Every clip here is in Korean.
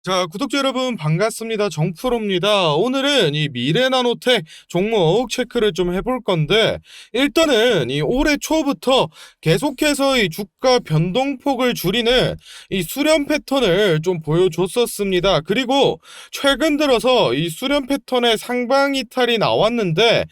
자, 구독자 여러분 반갑습니다. 정프로입니다. 오늘은 이 미래나노텍 종목 체크를 좀 해볼 건데, 일단은 이 올해 초부터 계속해서 이 주가 변동폭을 줄이는 이 수렴 패턴을 좀 보여줬었습니다. 그리고 최근 들어서 이 수렴 패턴의 상방 이탈이 나왔는데,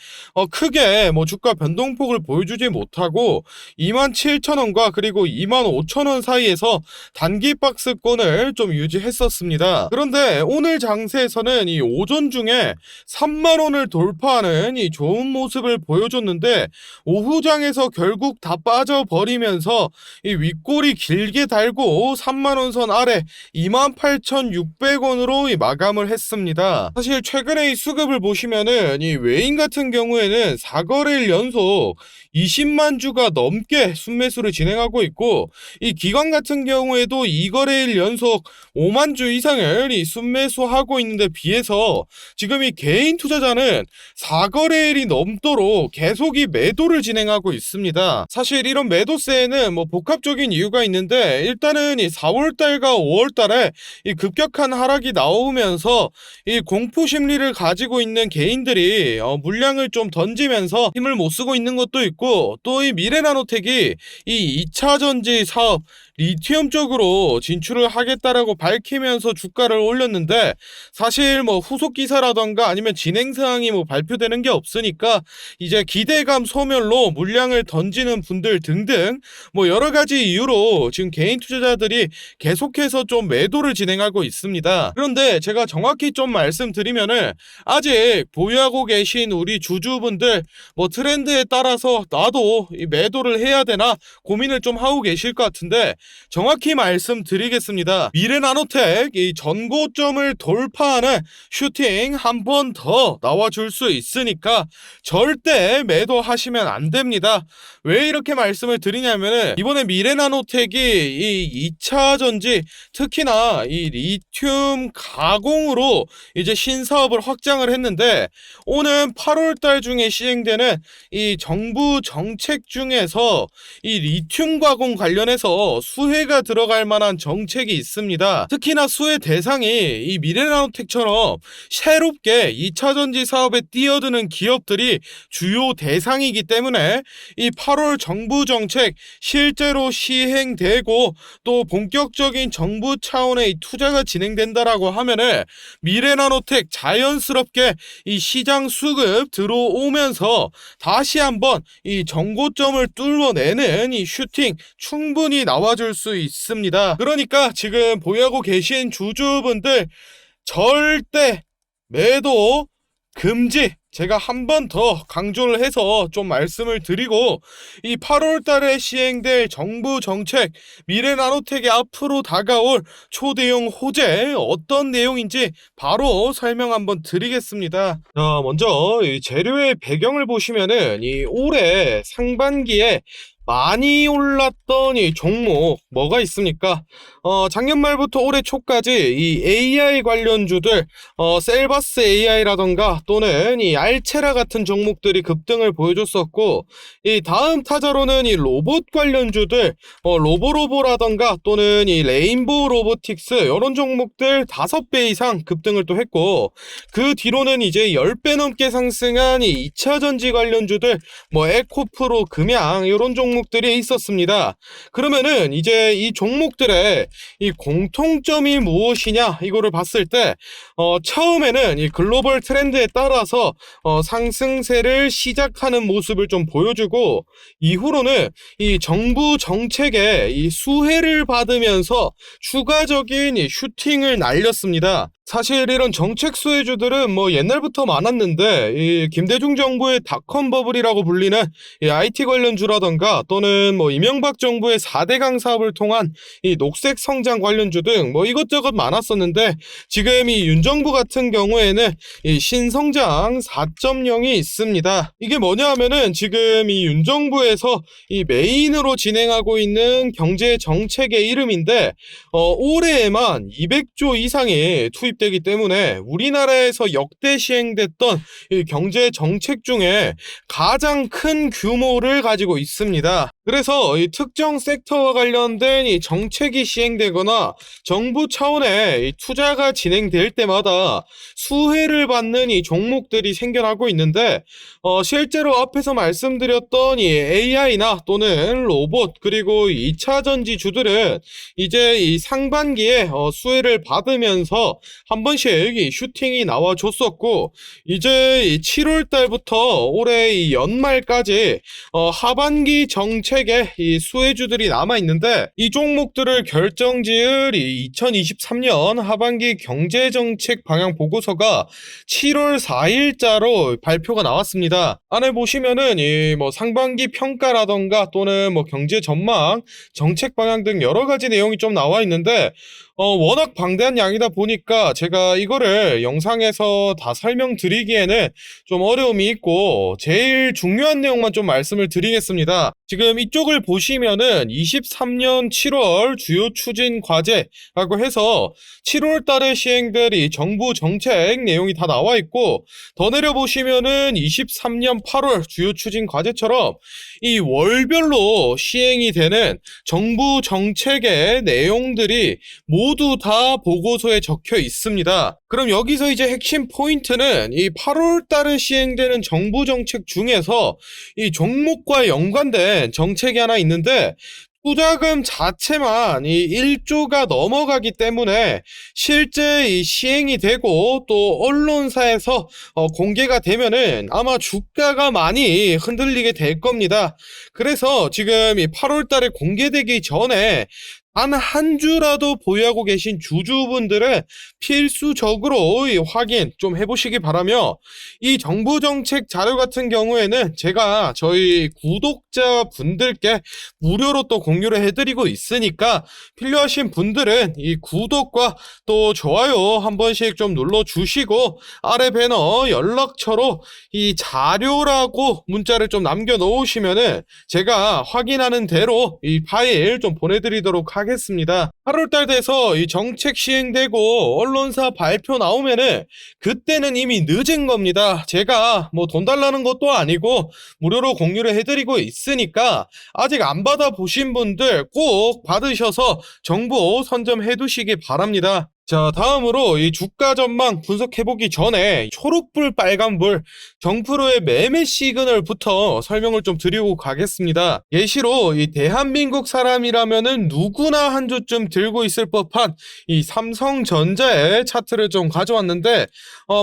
크게 뭐 주가 변동폭을 보여주지 못하고 27,000원과 그리고 25,000원 사이에서 단기 박스권을 좀 유지했었습니다. 그런데 오늘 장세에서는 이 오전 중에 3만원을 돌파하는 이 좋은 모습을 보여줬는데, 오후장에서 결국 다 빠져버리면서 이 윗골이 길게 달고 3만원 선 아래 28,600원으로 마감을 했습니다. 사실 최근에 이 수급을 보시면은 이 외인 같은 경우에는 4거래일 연속 20만 주가 넘게 순매수를 진행하고 있고, 이 기관 같은 경우에도 2거래일 연속 5만 주 이상을 이 순매수하고 있는데 비해서 지금 이 개인 투자자는 4거래일이 넘도록 계속 이 매도를 진행하고 있습니다. 사실 이런 매도세에는 뭐 복합적인 이유가 있는데, 일단은 이 4월달과 5월달에 이 급격한 하락이 나오면서 이 공포 심리를 가지고 있는 개인들이 물량을 좀 던지면서 힘을 못 쓰고 있는 것도 있고, 또 이 미래나노텍이 이 2차 전지 사업 리튬 쪽으로 진출을 하겠다라고 밝히면서 주가를 올렸는데, 사실 뭐 후속 기사라던가 아니면 진행 사항이 뭐 발표되는 게 없으니까 이제 기대감 소멸로 물량을 던지는 분들 등등 뭐 여러 가지 이유로 지금 개인 투자자들이 계속해서 좀 매도를 진행하고 있습니다. 그런데 제가 정확히 좀 말씀드리면은, 아직 보유하고 계신 우리 주주분들 뭐 트렌드에 따라서 나도 이 매도를 해야 되나 고민을 좀 하고 계실 것 같은데, 정확히 말씀드리겠습니다. 미래나노텍 이 전고점을 돌파하는 슈팅 한 번 더 나와줄 수 있으니까 절대 매도하시면 안 됩니다. 왜 이렇게 말씀을 드리냐면은, 이번에 미래나노텍이 이 2차 전지, 특히나 이 리튬 가공으로 이제 신사업을 확장을 했는데, 오는 8월달 중에 시행되는 이 정부 정책 중에서 이 리튬 가공 관련해서 수혜가 들어갈 만한 정책이 있습니다. 특히나 수혜 대상이 이 미래나노텍처럼 새롭게 2차 전지 사업에 뛰어드는 기업들이 주요 대상이기 때문에 이 8월 정부 정책 실제로 시행되고 또 본격적인 정부 차원의 투자가 진행된다라고 하면은, 미래나노텍 자연스럽게 이 시장 수급 들어오면서 다시 한번 이 정고점을 뚫어내는 이 슈팅 충분히 나와줄 수 있습니다. 그러니까 지금 보유하고 계신 주주분들 절대 매도 금지, 제가 한 번 더 강조를 해서 좀 말씀을 드리고, 이 8월 달에 시행될 정부 정책, 미래나노텍의 앞으로 다가올 초대형 호재 어떤 내용인지 바로 설명 한번 드리겠습니다. 자, 먼저 이 재료의 배경을 보시면은, 이 올해 상반기에 많이 올랐던 이 종목 뭐가 있습니까? 작년 말부터 올해 초까지 이 AI 관련주들, 셀바스 AI라던가 또는 이 알체라 같은 종목들이 급등을 보여줬었고, 이 다음 타자로는 이 로봇 관련주들, 로보로보라던가 또는 이 레인보우 로보틱스, 이런 종목들 5배 이상 급등을 또 했고, 그 뒤로는 이제 10배 넘게 상승한 이 2차 전지 관련주들, 뭐 에코프로, 금양, 이런 종목들이 있었습니다. 그러면은 이제 이 종목들의 이 공통점이 무엇이냐, 이거를 봤을 때 처음에는 이 글로벌 트렌드에 따라서 상승세를 시작하는 모습을 좀 보여주고, 이후로는 이 정부 정책에 이 수혜를 받으면서 추가적인 이 슈팅을 날렸습니다. 사실 이런 정책 수혜주들은 뭐 옛날부터 많았는데, 이 김대중 정부의 닷컴 버블이라고 불리는 이 IT 관련주라던가 또는 뭐 이명박 정부의 4대강 사업을 통한 이 녹색 성장 관련주 등 뭐 이것저것 많았었는데, 지금 이 윤 정부 같은 경우에는 이 신성장 4.0이 있습니다. 이게 뭐냐 하면은, 지금 이 윤 정부에서 이 메인으로 진행하고 있는 경제 정책의 이름인데, 올해에만 200조 이상이 투입되기 때문에 우리나라에서 역대 시행됐던 이 경제 정책 중에 가장 큰 규모를 가지고 있습니다. 그래서 이 특정 섹터와 관련된 이 정책이 시행되거나 정부 차원의 이 투자가 진행될 때마다 수혜를 받는 이 종목들이 생겨나고 있는데, 실제로 앞에서 말씀드렸던 이 AI나 또는 로봇 그리고 2차 전지주들은 이제 이 상반기에 수혜를 받으면서 한 번씩 이 슈팅이 나와줬었고, 이제 이 7월 달부터 올해 이 연말까지 하반기 정책에 이 수혜주들이 남아 있는데, 이 종목들을 결정지을 이 2023년 하반기 경제정책 방향 보고서가 7월 4일자로 발표가 나왔습니다. 안에 보시면은 이 뭐 상반기 평가라던가 또는 뭐 경제 전망, 정책 방향 등 여러 가지 내용이 좀 나와 있는데, 워낙 방대한 양이다 보니까 제가 이거를 영상에서 다 설명드리기에는 좀 어려움이 있고, 제일 중요한 내용만 좀 말씀을 드리겠습니다. 지금 이쪽을 보시면은 23년 7월 주요 추진 과제라고 해서 7월 달에 시행될 이 정부 정책 내용이 다 나와 있고, 더 내려 보시면은 23년 8월 주요 추진 과제처럼 이 월별로 시행이 되는 정부 정책의 내용들이 모두 다 보고서에 적혀 있습니다. 그럼 여기서 이제 핵심 포인트는 이 8월 달에 시행되는 정부 정책 중에서 이 종목과 연관된 정책이 하나 있는데, 투자금 자체만 이 1조가 넘어가기 때문에 실제 이 시행이 되고 또 언론사에서 공개가 되면은 아마 주가가 많이 흔들리게 될 겁니다. 그래서 지금 이 8월 달에 공개되기 전에 단 한 주라도 보유하고 계신 주주분들은 필수적으로 이 확인 좀 해보시기 바라며, 이 정부 정책 자료 같은 경우에는 제가 저희 구독자분들께 무료로 또 공유를 해드리고 있으니까 필요하신 분들은 이 구독과 또 좋아요 한 번씩 좀 눌러주시고, 아래 배너 연락처로 이 자료라고 문자를 좀 남겨놓으시면은 제가 확인하는 대로 이 파일 좀 보내드리도록 하겠습니다. 8월달 돼서 이 정책 시행되고 언론사 발표 나오면은 그때는 이미 늦은 겁니다. 제가 뭐 돈 달라는 것도 아니고 무료로 공유를 해드리고 있으니까 아직 안 받아보신 분들 꼭 받으셔서 정보 선점해 두시기 바랍니다. 자, 다음으로 이 주가 전망 분석해보기 전에 초록불 빨간불 정프로의 매매 시그널부터 설명을 좀 드리고 가겠습니다. 예시로 이 대한민국 사람이라면은 누구나 한 주쯤 들고 있을 법한 이 삼성전자의 차트를 좀 가져왔는데,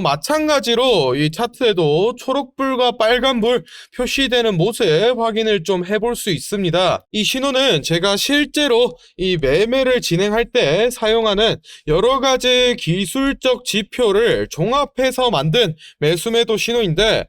마찬가지로 이 차트에도 초록불과 빨간불 표시되는 모습 확인을 좀 해볼 수 있습니다. 이 신호는 제가 실제로 이 매매를 진행할 때 사용하는 여러 가지 기술적 지표를 종합해서 만든 매수매도 신호인데,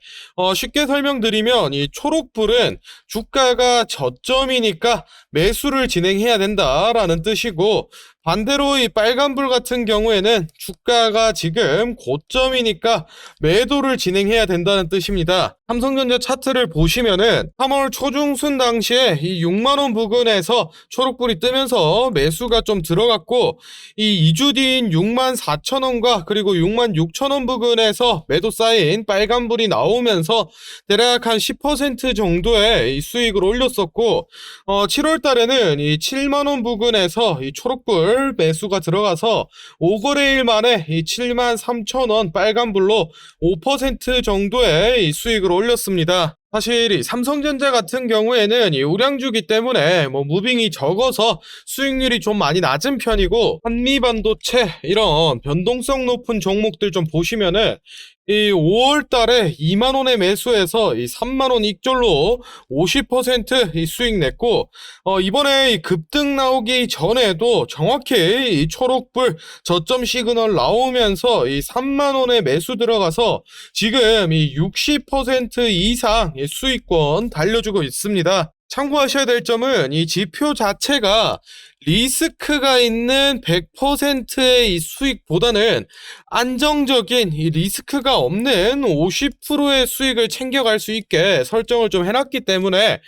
쉽게 설명드리면 이 초록불은 주가가 저점이니까 매수를 진행해야 된다라는 뜻이고, 반대로 이 빨간불 같은 경우에는 주가가 지금 고점이니까 매도를 진행해야 된다는 뜻입니다. 삼성전자 차트를 보시면은 3월 초중순 당시에 이 6만원 부근에서 초록불이 뜨면서 매수가 좀 들어갔고, 이 2주 뒤인 6만 4천원과 그리고 6만 6천원 부근에서 매도 쌓인 빨간불이 나오면서 대략 한 10% 정도의 이 수익을 올렸었고, 7월 달에는 이 7만원 부근에서 이 초록불 매수가 들어가서 5거래일 만에 이 7만 3천원 빨간불로 5% 정도의 이 수익을 올렸습니다. 사실 이 삼성전자 같은 경우에는 이 우량주기 때문에 뭐 무빙이 적어서 수익률이 좀 많이 낮은 편이고, 한미반도체 이런 변동성 높은 종목들 좀 보시면은 이 5월 달에 2만원에 매수해서 이 3만원 익절로 50% 이 수익 냈고, 이번에 이 급등 나오기 전에도 정확히 이 초록불 저점 시그널 나오면서 이 3만원에 매수 들어가서 지금 이 60% 이상 이 수익권 달려주고 있습니다. 참고하셔야 될 점은 이 지표 자체가 리스크가 있는 100%의 이 수익보다는 안정적인 이 리스크가 없는 50%의 수익을 챙겨갈 수 있게 설정을 좀 해놨기 때문에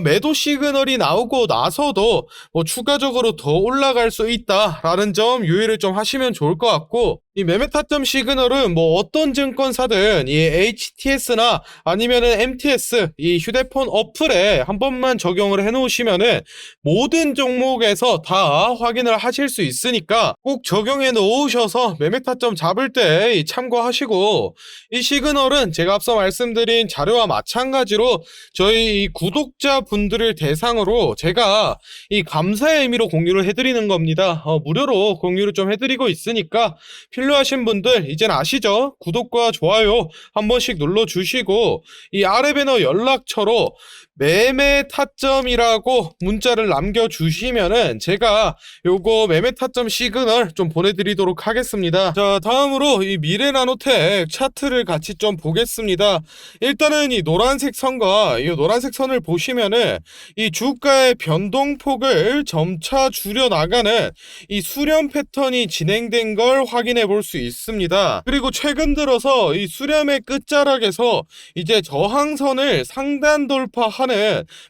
매도 시그널이 나오고 나서도 뭐 추가적으로 더 올라갈 수 있다라는 점 유의를 좀 하시면 좋을 것 같고, 이 매매 타점 시그널은 뭐 어떤 증권사든 이 HTS나 아니면은 MTS 이 휴대폰 어플에 한 번만 적용을 해 놓으시면은 모든 종목에서 다 확인을 하실 수 있으니까 꼭 적용해 놓으셔서 매매 타점 잡을 때 참고하시고, 이 시그널은 제가 앞서 말씀드린 자료와 마찬가지로 저희 이 구독자분들을 대상으로 제가 이 감사의 의미로 공유를 해드리는 겁니다. 무료로 공유를 좀 해드리고 있으니까 필요하신 분들 이젠 아시죠? 구독과 좋아요 한 번씩 눌러주시고 이 아래 배너 연락처로 매매 타점이라고 문자를 남겨주시면은 제가 요거 매매 타점 시그널 좀 보내드리도록 하겠습니다. 자, 다음으로 이 미래나노텍 차트를 같이 좀 보겠습니다. 일단은 이 노란색 선과 이 노란색 선을 보시면은 이 주가의 변동폭을 점차 줄여나가는 이 수렴 패턴이 진행된 걸 확인해 볼 수 있습니다. 그리고 최근 들어서 이 수렴의 끝자락에서 이제 저항선을 상단 돌파하는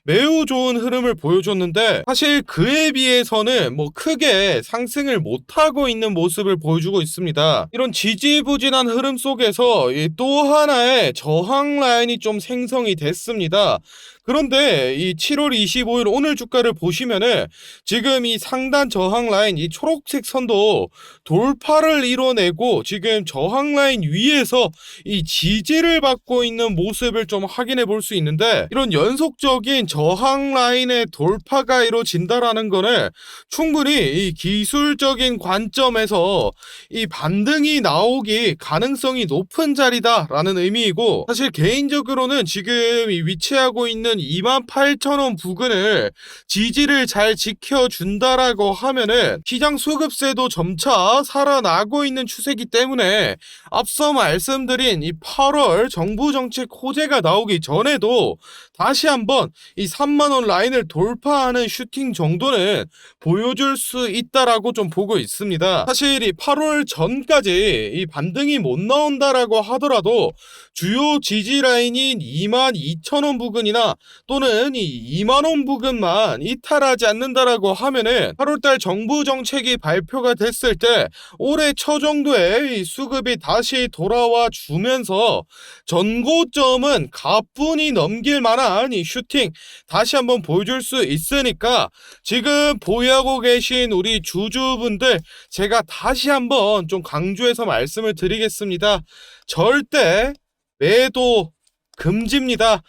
매우 좋은 흐름을 보여줬는데, 사실 그에 비해서는 뭐 크게 상승을 못하고 있는 모습을 보여주고 있습니다. 이런 지지부진한 흐름 속에서 또 하나의 저항 라인이 좀 생성이 됐습니다. 그런데 이 7월 25일 오늘 주가를 보시면은 지금 이 상단 저항 라인 이 초록색 선도 돌파를 이뤄내고 지금 저항 라인 위에서 이 지지를 받고 있는 모습을 좀 확인해 볼 수 있는데, 이런 연속적인 저항 라인의 돌파가 이루어진다라는 거는 충분히 이 기술적인 관점에서 이 반등이 나오기 가능성이 높은 자리다라는 의미이고, 사실 개인적으로는 지금 이 위치하고 있는 28,000원 부근을 지지를 잘 지켜준다라고 하면은 시장 수급세도 점차 살아나고 있는 추세이기 때문에 앞서 말씀드린 이 8월 정부 정책 호재가 나오기 전에도 다시 한번 이 3만원 라인을 돌파하는 슈팅 정도는 보여줄 수 있다라고 좀 보고 있습니다. 사실 이 8월 전까지 이 반등이 못 나온다라고 하더라도 주요 지지 라인인 22,000원 부근이나 또는 이 2만원 부근만 이탈하지 않는다라고 하면은 8월달 정부 정책이 발표가 됐을 때 올해 초 정도의 이 수급이 다시 돌아와 주면서 전고점은 가뿐히 넘길 만한 이 슈팅 다시 한번 보여줄 수 있으니까 지금 보유하고 계신 우리 주주분들 제가 다시 한번 좀 강조해서 말씀을 드리겠습니다. 절대 매도 금지입니다.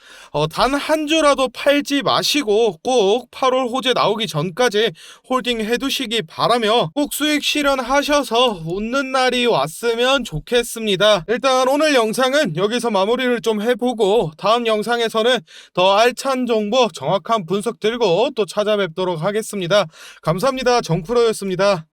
단 한 주라도 팔지 마시고 꼭 8월 호재 나오기 전까지 홀딩 해두시기 바라며 꼭 수익 실현하셔서 웃는 날이 왔으면 좋겠습니다. 일단 오늘 영상은 여기서 마무리를 좀 해보고 다음 영상에서는 더 알찬 정보 정확한 분석 들고 또 찾아뵙도록 하겠습니다. 감사합니다. 정프로였습니다.